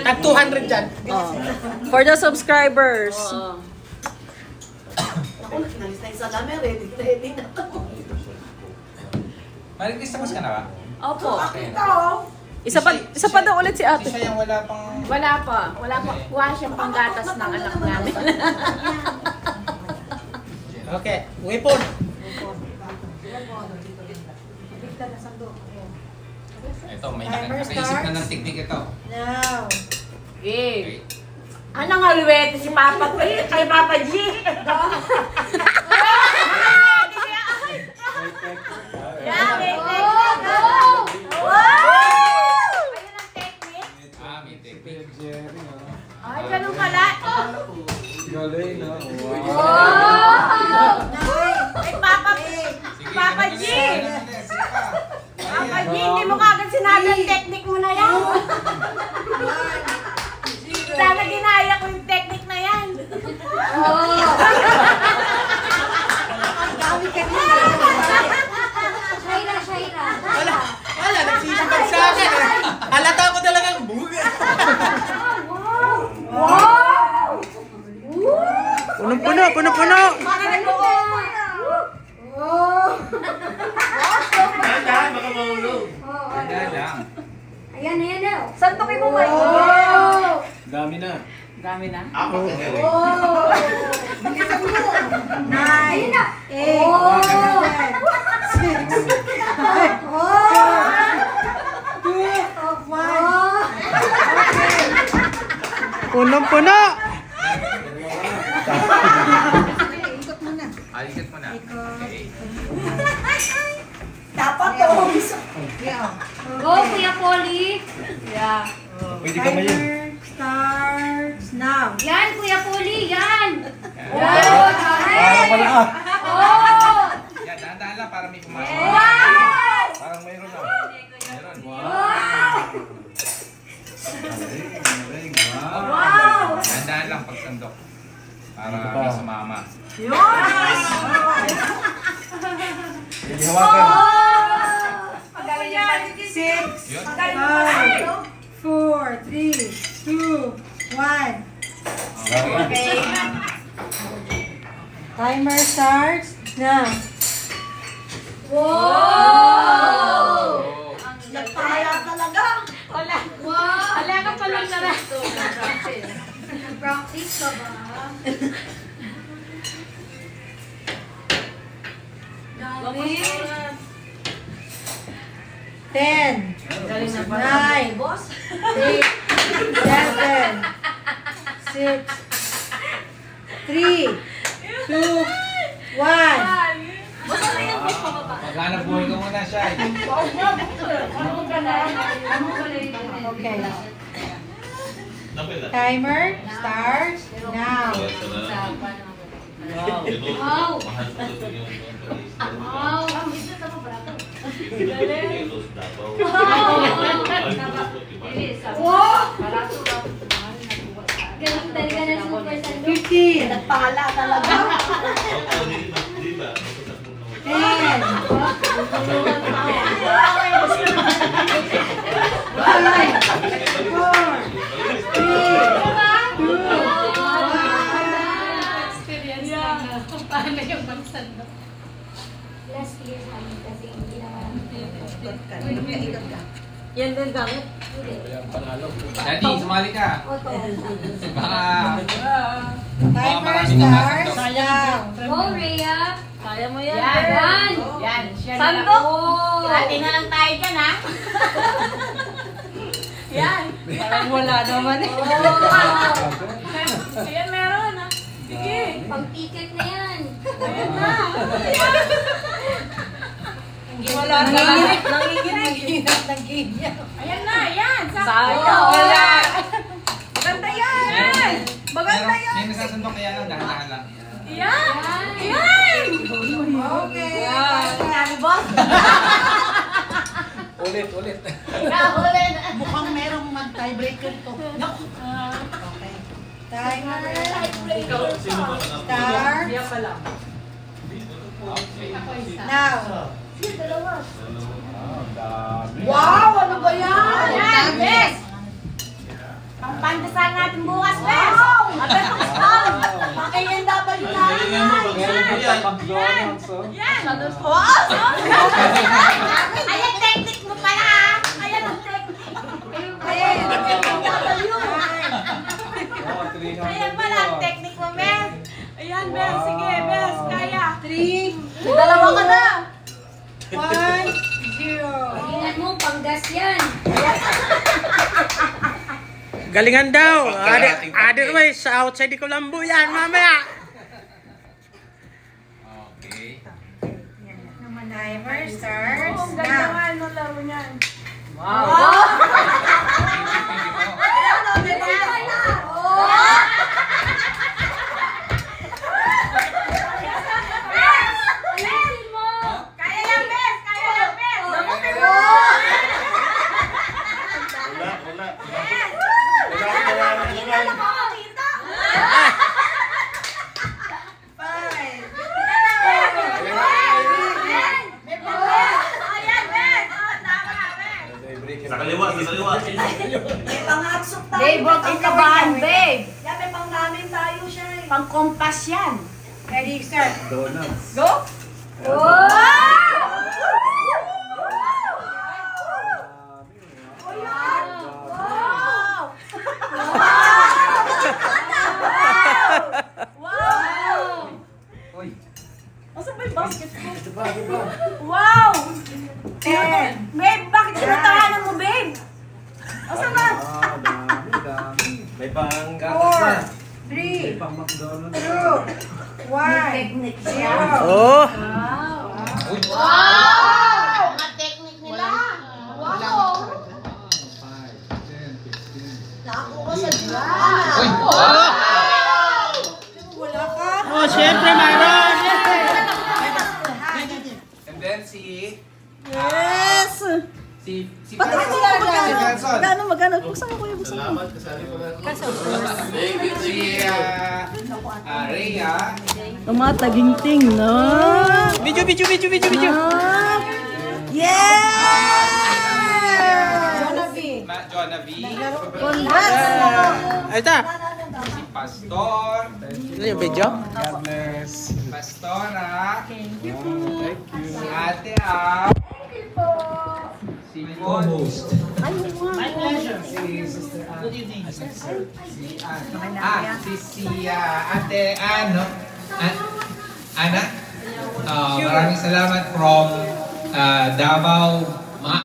Tag 200 dyan. For the subscribers. Ako, nalis na yung salami. Ready na to. Maritis tapos ka na ba? Opo. Isa pa daw ulit si ate. Isa yung wala pang... Wala pa. Kuha siyang panggatas ng anak namin. Okay, weapon. Ito, may nakaisip na ng teknik ito. Now. Okay. Anong alwete si Papa ko? Kay Papa G. Ay, ganun pala. Galing na. Ay, Papa G. Papa G, hindi mo kagad sinabi ang technique mo na yan. Sana ginaya ko yung technique na yan. Shaira. Wala, nagsisipag sa akin eh. Halata ko talagang buga. Puno. Dahan, baka mahulog. Lang. Ayan na. Santukin mo ba? Dami na. Dami na. Ako. Nine. Eight. Six. Puno. Ikot mo na. Okay. Dapat to. Go, Kuya Polly. Yeah. Pwede ka mayin. Starts now. Yan, Kuya Polly, yan. Parang wala ka. Oh! Yan, dahan-dahan lang para may pumasok. Parang mayroon na. Mayroon. Wow! Dahan-dahan lang pagsandok. Para may sumama. Hindi hawakan. Magaling yan. 6, Yun. 5, 4, 3, 2, 1. Okay. Timer starts now. Wow! Nagpahaya talaga. Wala. Wow! Wala ka palang na. Practice ka ba? Dami. 10, 9, 8, 7, 6, 3, 2, 1. Maghanap buhay ko muna siya. Okay. Timer starts now. Wow! Wow! Ganun talaga na super sando. 15, Nagpahala talaga. 10, Paano yung magsando? last year sa amin kasi hindi naman. Yan din gamit. Daddy, sumali ka. Oto. Baka... Timer starts now. Go, Rhea! Kaya mo yan. Yan! Yan. Siya na lang. Sandok! Hati na lang tayo dyan, ha? Yan. Parang wala naman eh. Ayan, meron, ha? Sige. Pang-ticket na yan. Ayan na. Wala Nanginginig. Ayan na, ayan. Sayang, wala. Maganda yan. Maganda yan. May nasasandok kaya lang, dahan-dahan lang. Yan. Yan. Okay. Sinabi, boss? Ulit. Kahulin. Mukhang merong mag-tiebreaker to. Okay. Timer starts now. Wow, ano ba yan? Yan, yes. McDonald's, oh. Ayan, technique mo pala. Ayan ang technique. Ayan pala ang technique mo, Bes. Ayan, Bes. Sige, Bes. Kaya. 3. Dalawa ka na. 1, 0. Tingnan mo, panggas yan. Galingan daw. Otherwise, sa outside di Colombo yan, mamaya. Okay. Timer starts. Ang ganda nga ng laro niyan. Wow. Ayusin mo. Kaya lang, Bes! Kaya lang, Bes! Damutin mo! Sa kaliwa, sa kaliwa. May pangaksok tayo. Babe, huwag kang kabahan, babe. Yan, may pang namin tayo siya. Pang-kompas yan. Ready, start. Donuts. Go! Uy. Asa ba yung basket ko? Wow! Babe, bakit tinatahanan mo, babe? Asa na? May pang 4, 3, 2, 1, 0. Oh. Uy. Mga technique nila. Wow! Nako ka sa dyan. Uy. Wala ka. Oh, syempre, mayroon. And then si... Yes! Si Patingin Benson. sila Si magkano. Benson. Magkano? Buksan mo kuya, buksan mo. Salamat, kasali ko na. Si Rhea. Tumataginting, no? Video. Ah. Yes! Jonah V. Congrats! Ay, ita. Si Pastor. Ano yung video? Pastora. Si Ate Ab. Si co-host. My pleasure. Si Sister Ann. Good evening. Si Ate Ano. Ana. Maraming salamat from Davao